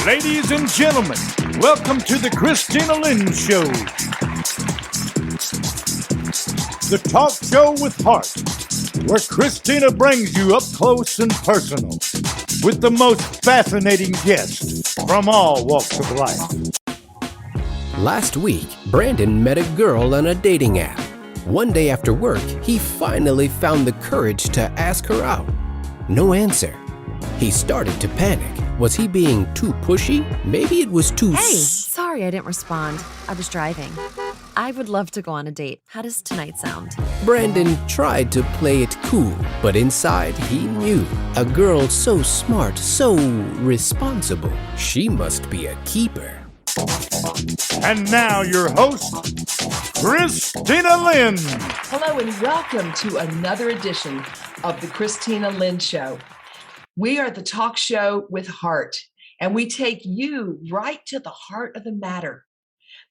Ladies and gentlemen, welcome to the Kristina Lynn Show. The talk show with heart, where Kristina brings you up close and personal with the most fascinating guests from all walks of life. Last week, Brandon met a girl on a dating app. One day after work, he finally found the courage to ask her out. No answer. He started to panic. Was he being too pushy? Maybe it was too... Hey, sorry I didn't respond. I was driving. I would love to go on a date. How does tonight sound? Brandon tried to play it cool, but inside he knew. A girl so smart, so responsible. She must be a keeper. And now your host, Kristina Lynn. Hello and welcome to another edition of the Kristina Lynn Show. We are the talk show with heart, and we take you right to the heart of the matter.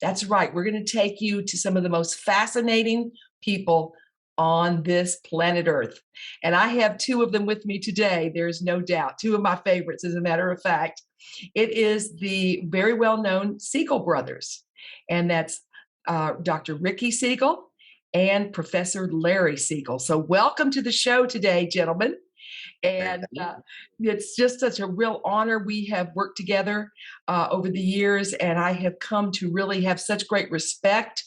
That's right. We're going to take you to some of the most fascinating people on this planet Earth. And I have two of them with me today. There's no doubt. Two of my favorites, as a matter of fact. It is the very well-known Siegel Brothers, and that's Dr. Ricky Siegel and Professor Larry Siegel. So welcome to the show today, gentlemen. And it's just such a real honor. We have worked together over the years, and I have come to really have such great respect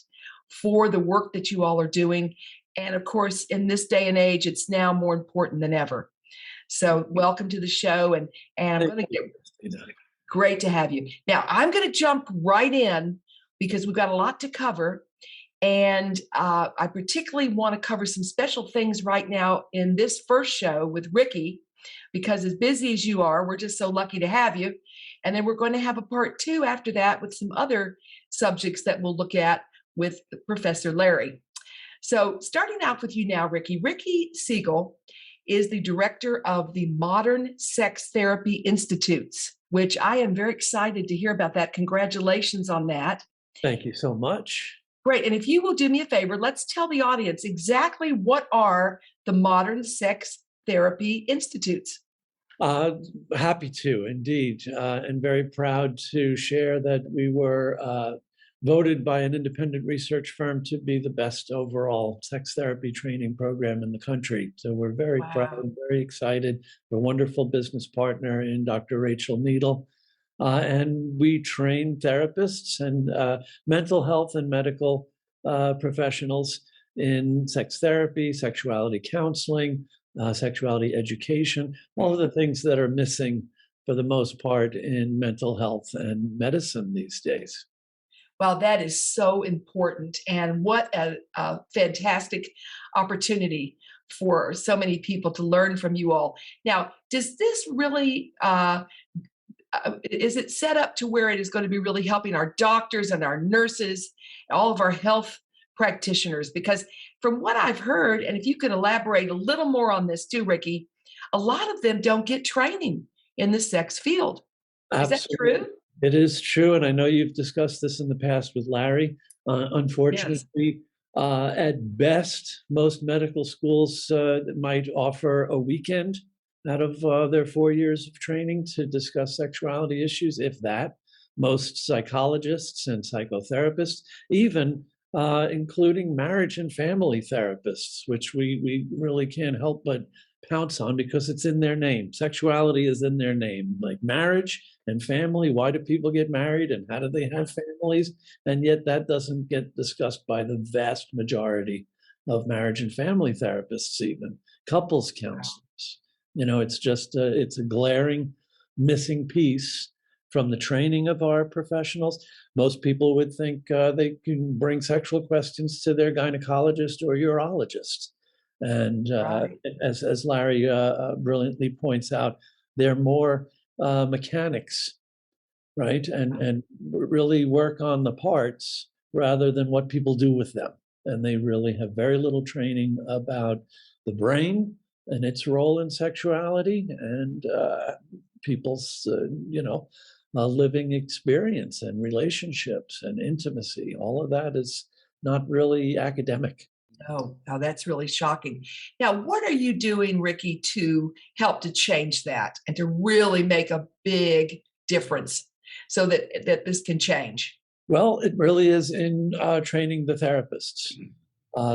for the work that you all are doing. And of course, in this day and age, it's now more important than ever. So welcome to the show, and I'm going to get great to have you. Now, I'm going to jump right in because we've got a lot to cover. And I particularly want to cover some special things right now in this first show with Ricky, because as busy as you are, we're just so lucky to have you. And then we're going to have a part two after that with some other subjects that we'll look at with Professor Larry. So starting out with you now, Ricky. Ricky Siegel is the director of the Modern Sex Therapy Institutes, which I am very excited to hear about that. Congratulations on that. Thank you so much. Great. And if you will do me a favor, let's tell the audience exactly what are the Modern Sex Therapy Institutes. Happy to, indeed, and very proud to share that we were voted by an independent research firm to be the best overall sex therapy training program in the country. So we're very proud and very excited. We're a wonderful business partner in Dr. Rachel Needle. And we train therapists and mental health and medical professionals in sex therapy, sexuality counseling, sexuality education, all of the things that are missing for the most part in mental health and medicine these days. Well, that is so important. And what a fantastic opportunity for so many people to learn from you all. Now, does this really... is it set up to where it is going to be really helping our doctors and our nurses, all of our health practitioners? Because from what I've heard, and if you can elaborate a little more on this too, Ricky, a lot of them don't get training in the sex field. Absolutely. Is that true? It is true. And I know you've discussed this in the past with Larry. Unfortunately, at best, most medical schools might offer a weekend out of their 4 years of training to discuss sexuality issues, if that. Most psychologists and psychotherapists, even including marriage and family therapists, which we really can't help but pounce on because it's in their name. Sexuality is in their name, like marriage and family. Why do people get married and how do they have families? And yet that doesn't get discussed by the vast majority of marriage and family therapists, even couples counselors. You know, it's just it's a glaring missing piece from the training of our professionals. Most people would think they can bring sexual questions to their gynecologist or urologist. And as Larry brilliantly points out, they're more mechanics, right? And really work on the parts rather than what people do with them. And they really have very little training about the brain and its role in sexuality and people's, living experience and relationships and intimacy. All of that is not really academic. Oh, now that's really shocking. Now, what are you doing, Ricky, to help to change that and to really make a big difference so that this can change? Well, it really is in training the therapists.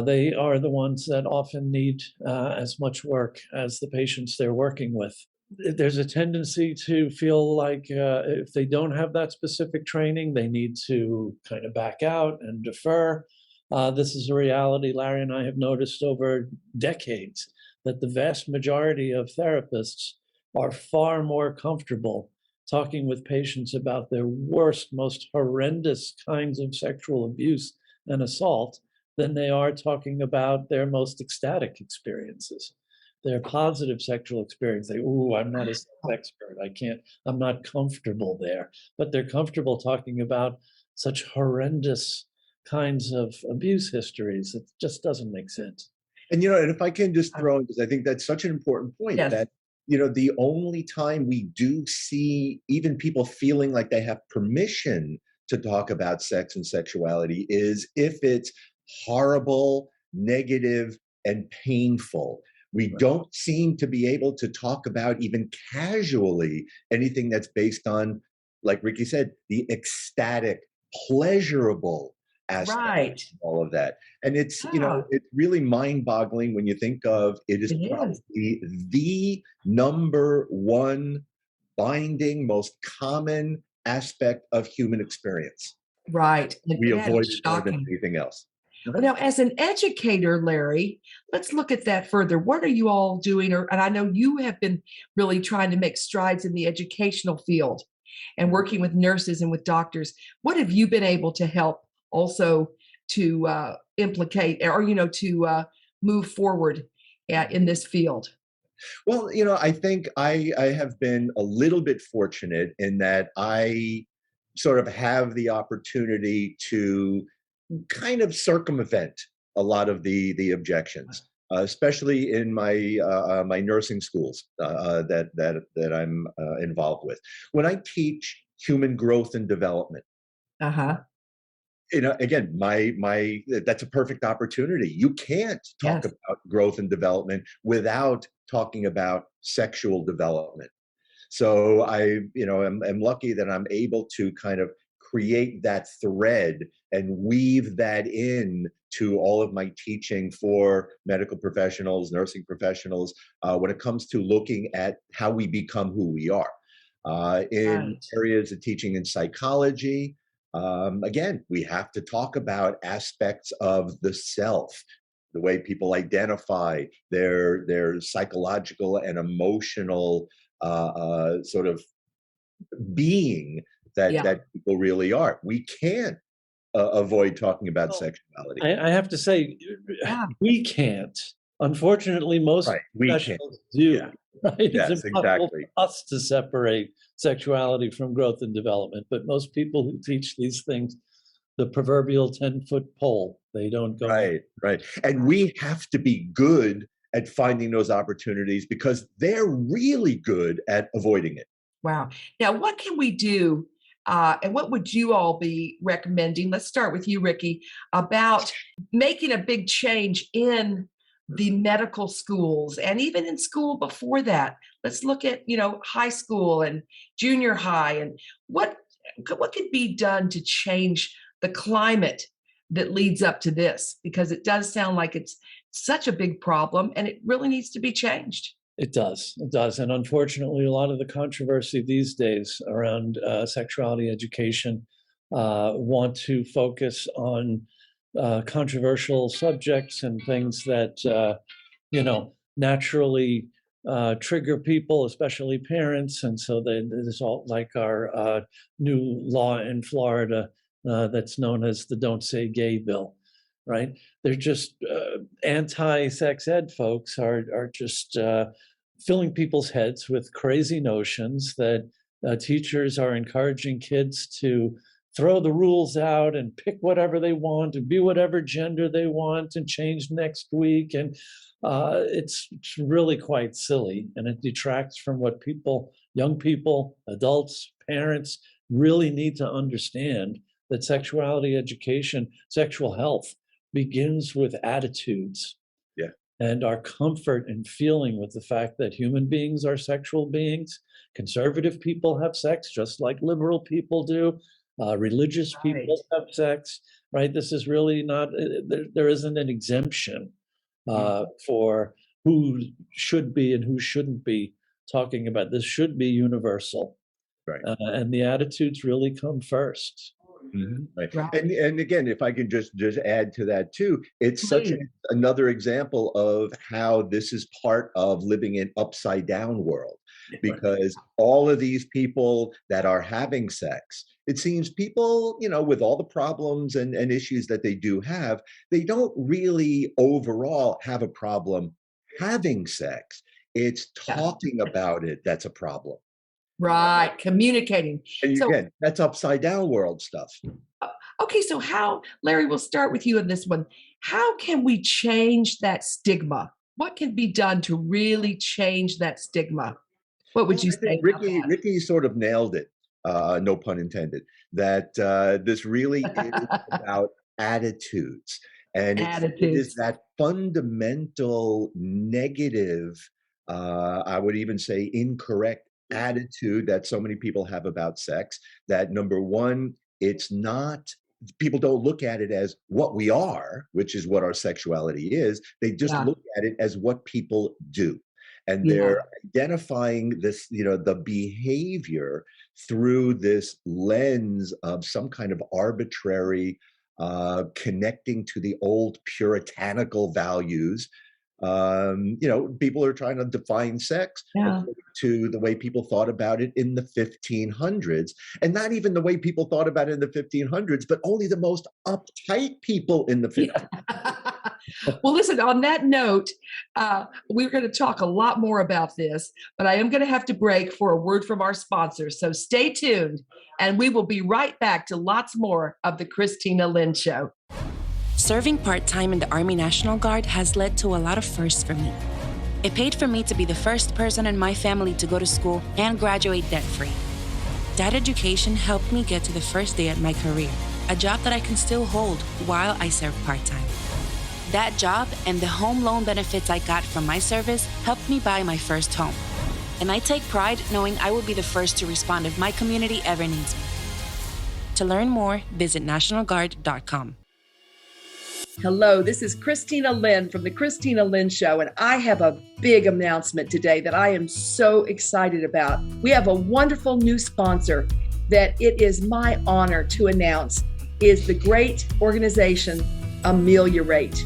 They are the ones that often need as much work as the patients they're working with. There's a tendency to feel like if they don't have that specific training, they need to kind of back out and defer. This is a reality Larry and I have noticed over decades, that the vast majority of therapists are far more comfortable talking with patients about their worst, most horrendous kinds of sexual abuse and assault than they are talking about their most ecstatic experiences, their positive sexual experience. They, ooh, I'm not a sex expert. I'm not comfortable there. But they're comfortable talking about such horrendous kinds of abuse histories. It just doesn't make sense. And, and if I can just throw in, because I think that's such an important point, Yes. that, the only time we do see even people feeling like they have permission to talk about sex and sexuality is if it's horrible, negative, and painful. We don't seem to be able to talk about even casually anything that's based on, like Ricky said, the ecstatic, pleasurable aspect Right. of all of that. And it's, Yeah. it's really mind-boggling when you think of it is probably the number one binding, most common aspect of human experience. Right. We Yeah, avoid it's it more than shocking. anything else. Well, now, as an educator, Larry, let's look at that further. What are you all doing? And I know you have been really trying to make strides in the educational field and working with nurses and with doctors. What have you been able to help also to implicate or, to move forward in this field? Well, I think I have been a little bit fortunate in that I sort of have the opportunity to kind of circumvent a lot of the objections, especially in my my nursing schools that I'm involved with. When I teach human growth and development, Uh-huh. again, my that's a perfect opportunity. You can't talk Yes. about growth and development without talking about sexual development. So am lucky that I'm able to kind of create that thread and weave that in to all of my teaching for medical professionals, nursing professionals, when it comes to looking at how we become who we are. In Right. areas of teaching in psychology, again, we have to talk about aspects of the self, the way people identify their psychological and emotional sort of being Yeah. that people really are. We can't avoid talking about Well, sexuality. I have to say, Yeah. we can't. Unfortunately, most Right, we can't. professionals do. Yeah. Right? It's Yes, impossible exactly. for us to separate sexuality from growth and development. But most people who teach these things, the proverbial 10-foot pole, they don't go. Right, right. And we have to be good at finding those opportunities because they're really good at avoiding it. Wow. Now, what can we do? And what would you all be recommending? Let's start with you, Ricky, about making a big change in the medical schools and even in school before that. Let's look at, high school and junior high and what could be done to change the climate that leads up to this, because it does sound like it's such a big problem and it really needs to be changed. It does. It does. And unfortunately, a lot of the controversy these days around sexuality education want to focus on controversial subjects and things that, naturally trigger people, especially parents. And so there's all like our new law in Florida that's known as the Don't Say Gay bill. Right? They're just anti-sex ed folks are just filling people's heads with crazy notions that teachers are encouraging kids to throw the rules out and pick whatever they want and be whatever gender they want and change next week. And it's really quite silly, and it detracts from what young people, adults, parents really need to understand, that sexuality education, sexual health begins with attitudes. Yeah. and our comfort in feeling with the fact that human beings are sexual beings. Conservative people have sex just like liberal people do. Religious people have sex, right? This is really not, there isn't an exemption for who should be and who shouldn't be talking about. This should be universal. Right. And the attitudes really come first. Right. And again, if I can just add to that too, it's such another example of how this is part of living in upside down world, because all of these people that are having sex, it seems people, with all the problems and issues that they do have, they don't really overall have a problem having sex. It's talking about it that's a problem. Right, communicating. And again, that's upside down world stuff. Okay, so Larry, we'll start with you on this one. How can we change that stigma? What can be done to really change that stigma? What would you say? Ricky sort of nailed it, no pun intended, that this really is about attitudes. And it is that fundamental negative, I would even say incorrect attitude that so many people have about sex, that number one, it's not, people don't look at it as what we are, which is what our sexuality is. They just look at it as what people do. And they're identifying this, the behavior through this lens of some kind of arbitrary connecting to the old puritanical values. People are trying to define sex to the way people thought about it in the 1500s, and not even the way people thought about it in the 1500s, but only the most uptight people in the 1500s. Well, listen, on that note, we're going to talk a lot more about this, but I am going to have to break for a word from our sponsors. So stay tuned, and we will be right back to lots more of the Kristina Lynn Show. Serving part-time in the Army National Guard has led to a lot of firsts for me. It paid for me to be the first person in my family to go to school and graduate debt-free. That education helped me get to the first day at my career, a job that I can still hold while I serve part-time. That job and the home loan benefits I got from my service helped me buy my first home. And I take pride knowing I will be the first to respond if my community ever needs me. To learn more, visit nationalguard.com. Hello, this is Kristina Lynn from the Kristina Lynn Show, and I have a big announcement today that I am so excited about. We have a wonderful new sponsor that it is my honor to announce is the great organization Ameliorate.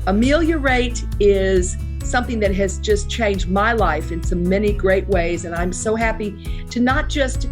Ameliorate is something that has just changed my life in so many great ways, and I'm so happy to not just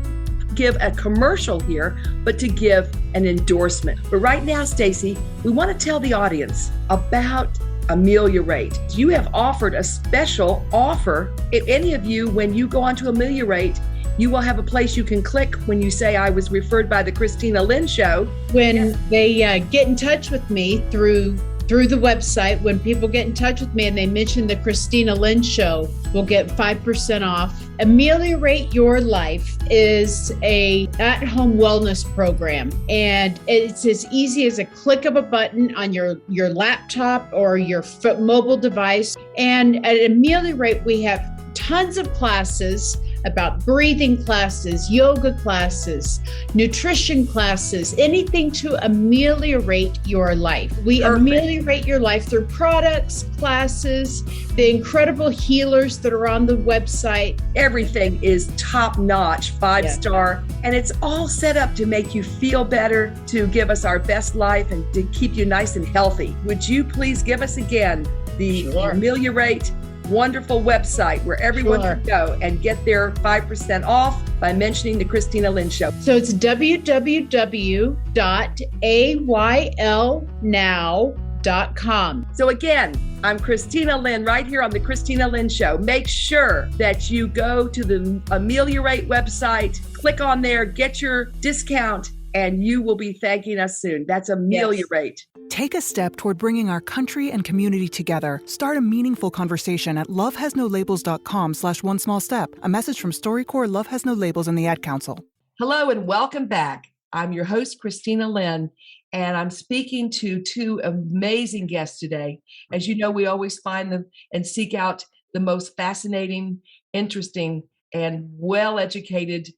give a commercial here, but to give an endorsement. But right now, Stacy, we want to tell the audience about Ameliorate. You have offered a special offer. If any of you, when you go on to Ameliorate, you will have a place you can click when you say, I was referred by the Kristina Lynn Show. When they get in touch with me through the website, when people get in touch with me and they mention the Kristina Lynn Show, we'll get 5% off. Ameliorate Your Life is a at-home wellness program, and it's as easy as a click of a button on your laptop or your mobile device. And at Ameliorate, we have tons of classes about breathing classes, yoga classes, nutrition classes, anything to ameliorate your life. We ameliorate your life through products, classes, the incredible healers that are on the website. Everything is top-notch, 5-star, and it's all set up to make you feel better, to give us our best life, and to keep you nice and healthy. Would you please give us again the Ameliorate wonderful website where everyone can go and get their 5% off by mentioning the Kristina Lynn Show? So it's www.aylnow.com. So again, I'm Kristina Lynn right here on the Kristina Lynn Show. Make sure that you go to the Ameliorate website, click on there, get your discount, and you will be thanking us soon. That's Ameliorate. Take a step toward bringing our country and community together. Start a meaningful conversation at lovehasnolabels.com/one small step. A message from StoryCorps, Love Has No Labels, and the Ad Council. Hello and welcome back. I'm your host, Kristina Lynn, and I'm speaking to two amazing guests today. As you know, we always find them and seek out the most fascinating, interesting, and well-educated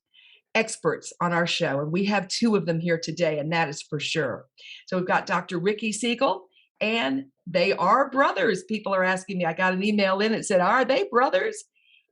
experts on our show. And we have two of them here today, and that is for sure. So we've got Dr. Ricky Siegel, and they are brothers. People are asking me, I got an email in that said, are they brothers?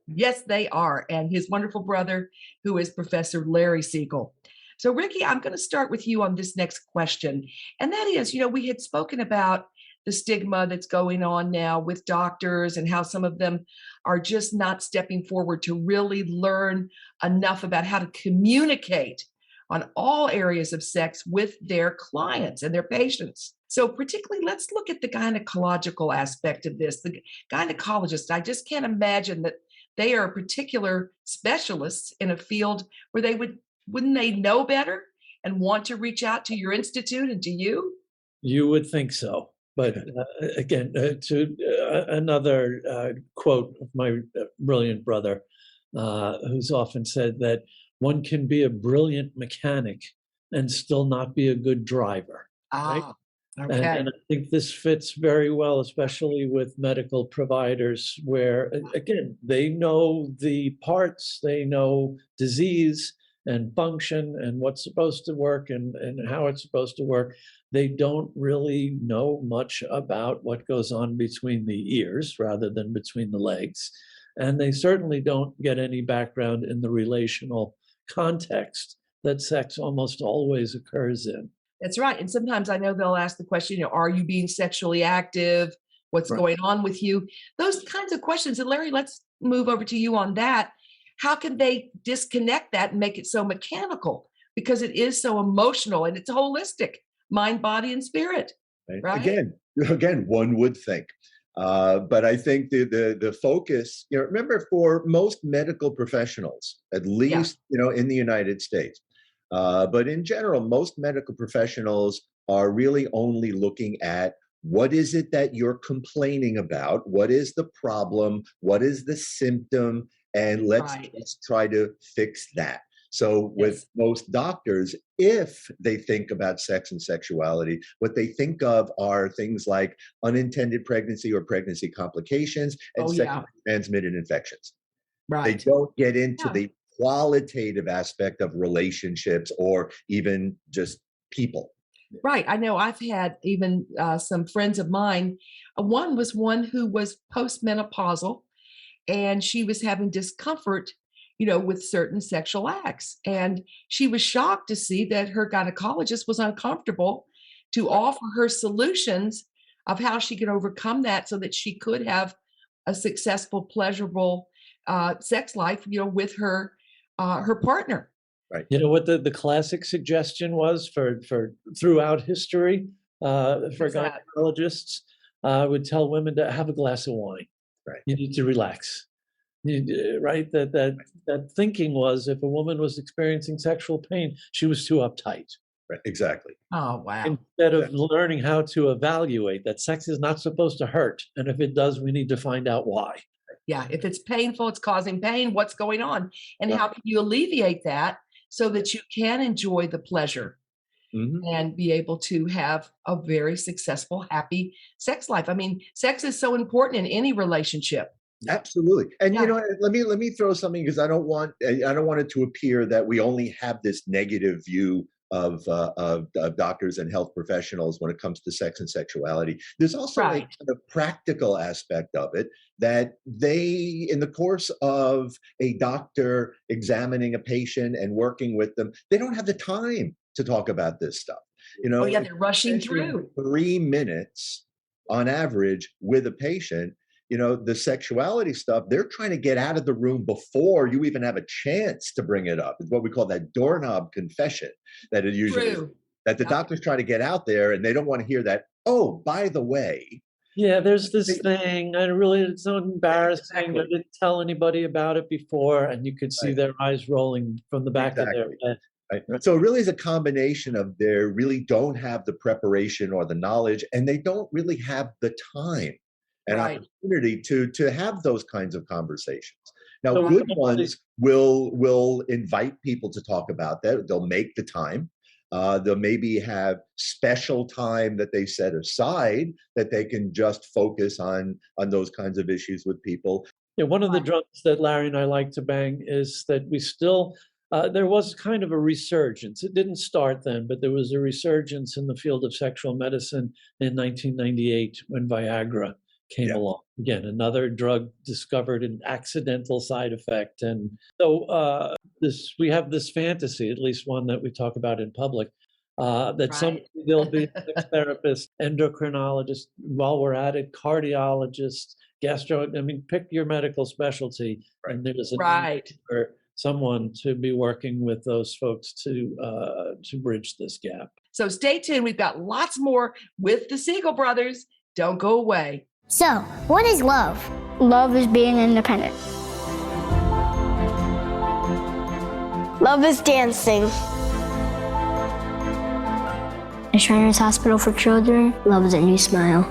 Yes, they are. And his wonderful brother, who is Professor Larry Siegel. So Ricky, I'm going to start with you on this next question. And that is, we had spoken about the stigma that's going on now with doctors and how some of them are just not stepping forward to really learn enough about how to communicate on all areas of sex with their clients and their patients. So particularly, let's look at the gynecological aspect of this. The gynecologist, I just can't imagine that they are particular specialists in a field where they wouldn't they know better and want to reach out to your institute and to you? You would think so. But again, to another quote of my brilliant brother, who's often said that one can be a brilliant mechanic and still not be a good driver. Right? Okay. And I think this fits very well, especially with medical providers, where, again, they know the parts, they know disease and function and what's supposed to work and how it's supposed to work. They don't really know much about what goes on between the ears rather than between the legs. And they certainly don't get any background in the relational context that sex almost always occurs in. That's right. And sometimes I know they'll ask the question, are you being sexually active? What's going on with you? Those kinds of questions. And Larry, let's move over to you on that. How can they disconnect that and make it so mechanical? Because it is so emotional and it's holistic, mind, body, and spirit. Right? Again, one would think. But I think the focus, remember, for most medical professionals, at least, in the United States, but in general, most medical professionals are really only looking at what is it that you're complaining about? What is the problem? What is the symptom? And let's try to fix that. So with most doctors, if they think about sex and sexuality, what they think of are things like unintended pregnancy or pregnancy complications and sexually transmitted infections. They don't get into the qualitative aspect of relationships or even just people. Right. I know I've had even some friends of mine. One who was postmenopausal, and she was having discomfort, with certain sexual acts. And she was shocked to see that her gynecologist was uncomfortable to offer her solutions of how she could overcome that so that she could have a successful, pleasurable sex life, with her partner. Right. You know what the classic suggestion was for throughout history for gynecologists? Would tell women to have a glass of wine. Right. You need to relax. Right. That thinking was, if a woman was experiencing sexual pain, she was too uptight. Right. Exactly. Oh, wow. Instead of learning how to evaluate that sex is not supposed to hurt. And if it does, we need to find out why. Yeah. If it's painful, it's causing pain. What's going on? And how can you alleviate that so that you can enjoy the pleasure and be able to have a very successful, happy sex life? I mean, sex is so important in any relationship. Absolutely. And let me throw something, because I don't want it to appear that we only have this negative view of doctors and health professionals when it comes to sex and sexuality. There's also a kind of practical aspect of it, that they, in the course of a doctor examining a patient and working with them, they don't have the time to talk about this stuff. They're rushing through 3 minutes on average with a patient. The sexuality stuff, they're trying to get out of the room before you even have a chance to bring it up. It's what we call that doorknob confession, that it usually is, that the doctors try to get out there, and they don't want to hear that, oh, by the way. Yeah, there's this thing, and really it's so embarrassing. I didn't tell anybody about it before, and you could see their eyes rolling from the back of their head. Right. So it really is a combination of they really don't have the preparation or the knowledge, and they don't really have the time and opportunity to have those kinds of conversations. Now, good ones will invite people to talk about that. They'll make the time. They'll maybe have special time that they set aside that they can just focus on those kinds of issues with people. Yeah, one of the drums that Larry and I like to bang is that we still, there was kind of a resurgence. It didn't start then, but there was a resurgence in the field of sexual medicine in 1998 when Viagra came along. Again, another drug discovered an accidental side effect. And so we have this fantasy, at least one that we talk about in public, that someday there'll be a sex therapist, endocrinologist, while we're at it, cardiologist, pick your medical specialty, and there's a need for someone to be working with those folks to bridge this gap. So stay tuned. We've got lots more with the Siegel Brothers. Don't go away. So, what is love? Love is being independent. Love is dancing. At Shriners Hospital for Children, love is a new smile.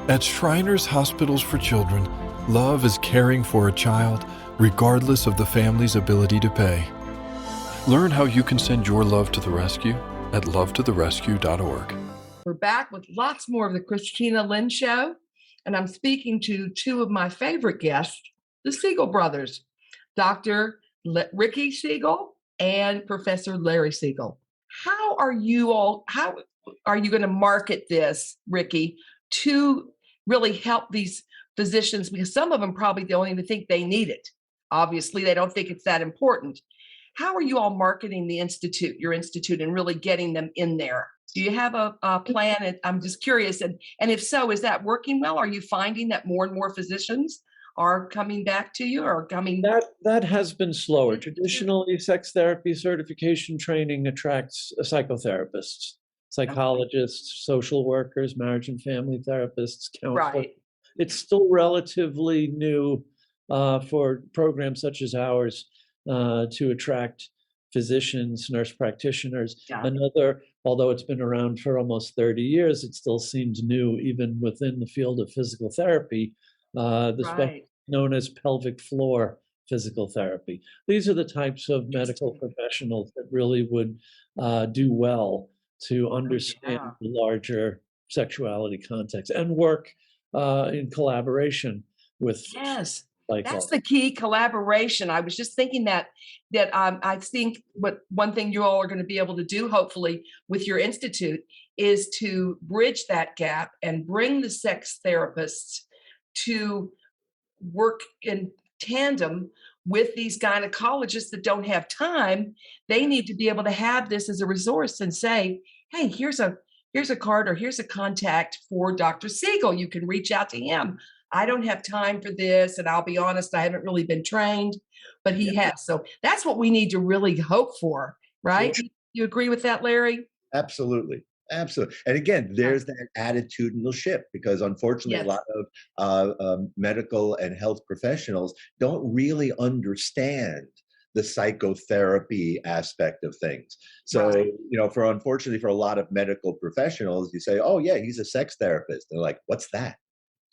At Shriners Hospitals for Children, love is caring for a child regardless of the family's ability to pay. Learn how you can send your love to the rescue at lovetotherescue.org. We're back with lots more of the Kristina Lynn Show, and I'm speaking to two of my favorite guests, the Siegel Brothers, Dr. Ricky Siegel and Professor Larry Siegel. How are you going to market this, Ricky, to really help these physicians? Because some of them probably don't even think they need it. Obviously, they don't think it's that important. How are you all marketing the institute, your institute, and really getting them in there? Do you have a plan? And I'm just curious. And if so, is that working well? Are you finding that more and more physicians are coming back to you or coming? That has been slower. Traditionally, sex therapy certification training attracts psychotherapists, psychologists, social workers, marriage and family therapists, counselors. Right. It's still relatively new for programs such as ours to attract physicians, nurse practitioners. Another, although it's been around for almost 30 years, it still seems new even within the field of physical therapy, specialty known as pelvic floor physical therapy. These are the types of medical professionals that really would do well to understand the larger sexuality context and work in collaboration with That's the key, collaboration. I was just thinking that I think one thing you all are going to be able to do, hopefully, with your institute is to bridge that gap and bring the sex therapists to work in tandem with these gynecologists that don't have time. They need to be able to have this as a resource and say, hey, here's a card or here's a contact for Dr. Siegel. You can reach out to him. I don't have time for this. And I'll be honest, I haven't really been trained, but he has. So that's what we need to really hope for, right? Sure. You agree with that, Larry? Absolutely. Absolutely. And again, there's that attitudinal shift because unfortunately, a lot of medical and health professionals don't really understand the psychotherapy aspect of things. So, unfortunately, for a lot of medical professionals, you say, oh, yeah, he's a sex therapist. They're like, what's that?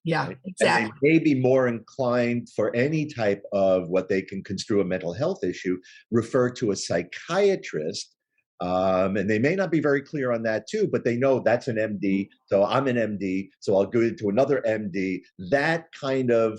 Yeah, right? exactly. And they may be more inclined for any type of what they can construe a mental health issue, refer to a psychiatrist. And they may not be very clear on that too, but they know that's an MD. So I'm an MD. So I'll go to another MD. That kind of,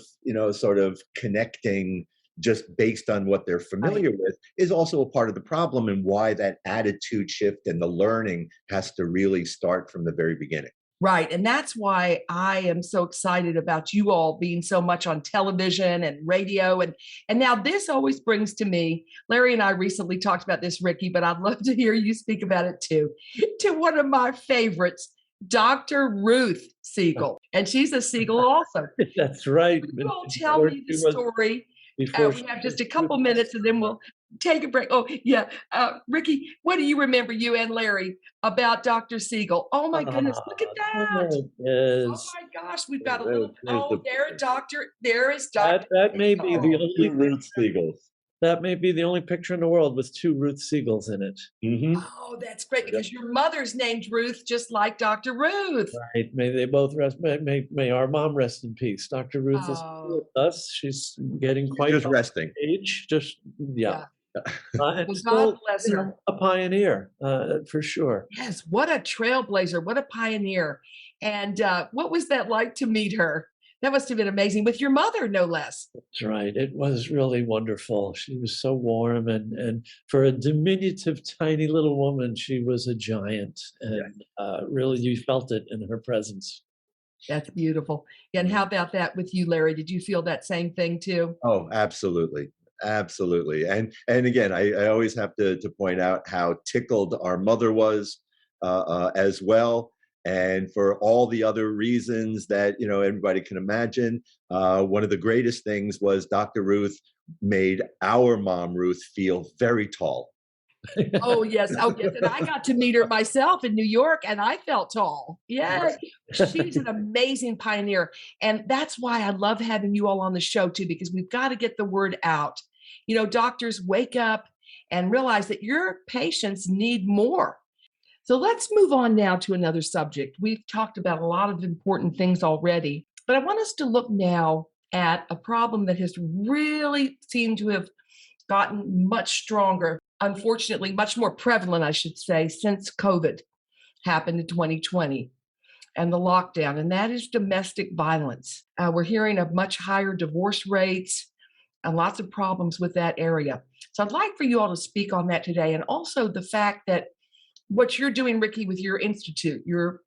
sort of connecting just based on what they're familiar with is also a part of the problem and why that attitude shift and the learning has to really start from the very beginning. Right. And that's why I am so excited about you all being so much on television and radio. And now this always brings to me, Larry and I recently talked about this, Ricky, but I'd love to hear you speak about it too, to one of my favorites, Dr. Ruth Siegel. And she's a Siegel also. That's right. You all tell me the story. We have just a couple minutes and then we'll take a break. Oh, yeah. Ricky, what do you remember, you and Larry, about Dr. Siegel? Oh, my goodness. Look at that. Oh, my gosh. We've got a little. There is Dr. That may be the only Ruth Siegels. That may be the only picture in the world with two Ruth Siegels in it. Mm-hmm. Oh, that's great because your mother's named Ruth, just like Dr. Ruth. Right. May they both rest. May our mom rest in peace. Dr. Ruth is with us. She's getting quite just resting. age. And Well, still, God bless her. a pioneer, for sure. Yes, what a trailblazer, what a pioneer. And what was that like to meet her? That must have been amazing with your mother, no less. That's right. It was really wonderful. She was so warm, and for a diminutive, tiny little woman, she was a giant. And really, you felt it in her presence. That's beautiful. And how about that with you, Larry? Did you feel that same thing too? Oh, absolutely. Absolutely. And again, I always have to point out how tickled our mother was as well. And for all the other reasons that, everybody can imagine, one of the greatest things was Dr. Ruth made our mom, Ruth, feel very tall. Oh, yes. Oh, yes. And I got to meet her myself in New York, and I felt tall. Yes. She's an amazing pioneer. And that's why I love having you all on the show, too, because we've got to get the word out. Doctors, wake up and realize that your patients need more. So let's move on now to another subject. We've talked about a lot of important things already, but I want us to look now at a problem that has really seemed to have gotten much stronger, unfortunately, much more prevalent, I should say, since COVID happened in 2020 and the lockdown, and that is domestic violence. We're hearing of much higher divorce rates and lots of problems with that area. So I'd like for you all to speak on that today, and also the fact that what you're doing, Ricky, with your institute, you're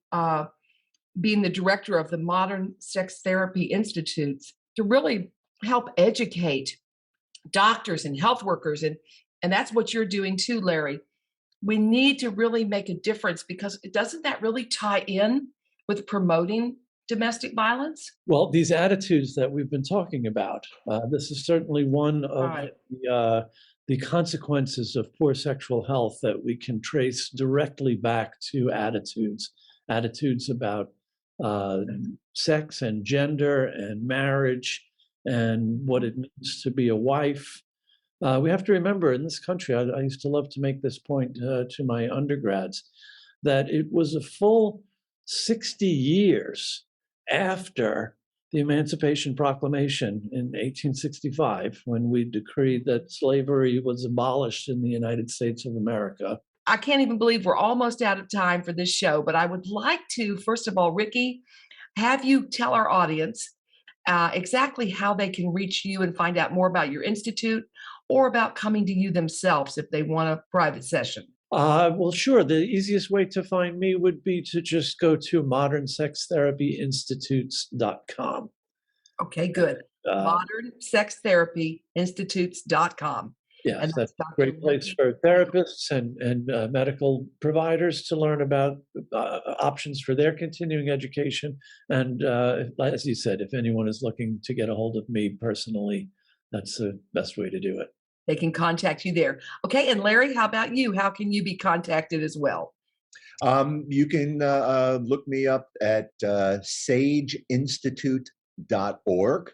being the director of the Modern Sex Therapy Institutes to really help educate doctors and health workers. And that's what you're doing too, Larry. We need to really make a difference, because doesn't that really tie in with promoting domestic violence? Well, these attitudes that we've been talking about, this is certainly one of the consequences of poor sexual health that we can trace directly back to attitudes about sex and gender and marriage and what it means to be a wife. We have to remember, in this country, I used to love to make this point to my undergrads, that it was a full 60 years after the Emancipation Proclamation in 1865, when we decreed that slavery was abolished in the United States of America. I can't even believe we're almost out of time for this show, but I would like to, first of all, Ricky, have you tell our audience exactly how they can reach you and find out more about your institute, or about coming to you themselves if they want a private session. Well, sure. The easiest way to find me would be to just go to modernsextherapyinstitutes.com. Okay, good. modernsextherapyinstitutes.com. Yes, that's a great place for therapists and medical providers to learn about options for their continuing education. And as you said, if anyone is looking to get a hold of me personally, that's the best way to do it. They can contact you there. Okay, and Larry, how about you? How can you be contacted as well? You can look me up at sageinstitute.org.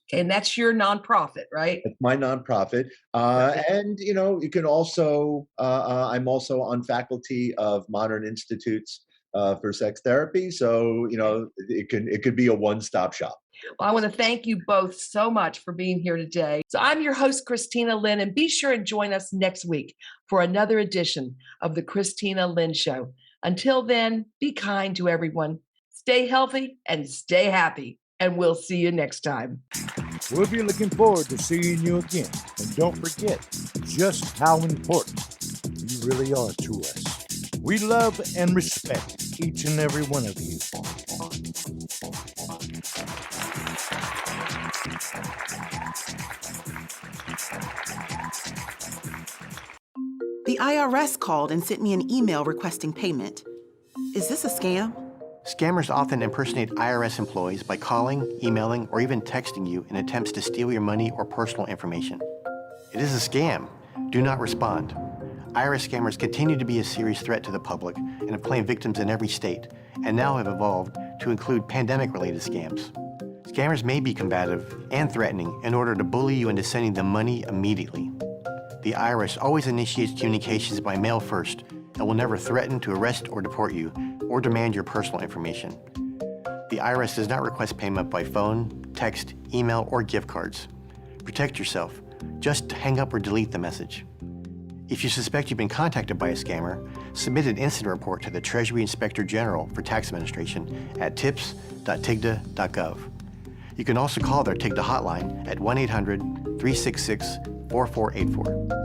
Okay, and that's your nonprofit, right? It's my nonprofit. And, you can also, I'm also on faculty of Modern Institutes for Sex Therapy. So, it could be a one-stop shop. Well, I want to thank you both so much for being here today. So I'm your host, Kristina Lynn, and be sure and join us next week for another edition of the Kristina Lynn Show. Until then, be kind to everyone, stay healthy, and stay happy. And we'll see you next time. We'll be looking forward to seeing you again. And don't forget just how important you really are to us. We love and respect each and every one of you. The IRS called and sent me an email requesting payment. Is this a scam? Scammers often impersonate IRS employees by calling, emailing, or even texting you in attempts to steal your money or personal information. It is a scam. Do not respond. IRS scammers continue to be a serious threat to the public and have claimed victims in every state, and now have evolved to include pandemic-related scams. Scammers may be combative and threatening in order to bully you into sending them money immediately. The IRS always initiates communications by mail first and will never threaten to arrest or deport you or demand your personal information. The IRS does not request payment by phone, text, email, or gift cards. Protect yourself. just hang up or delete the message. If you suspect you've been contacted by a scammer, submit an incident report to the Treasury Inspector General for Tax Administration at tips.tigda.gov. You can also call their TIGDA hotline at 1-800-366-4484.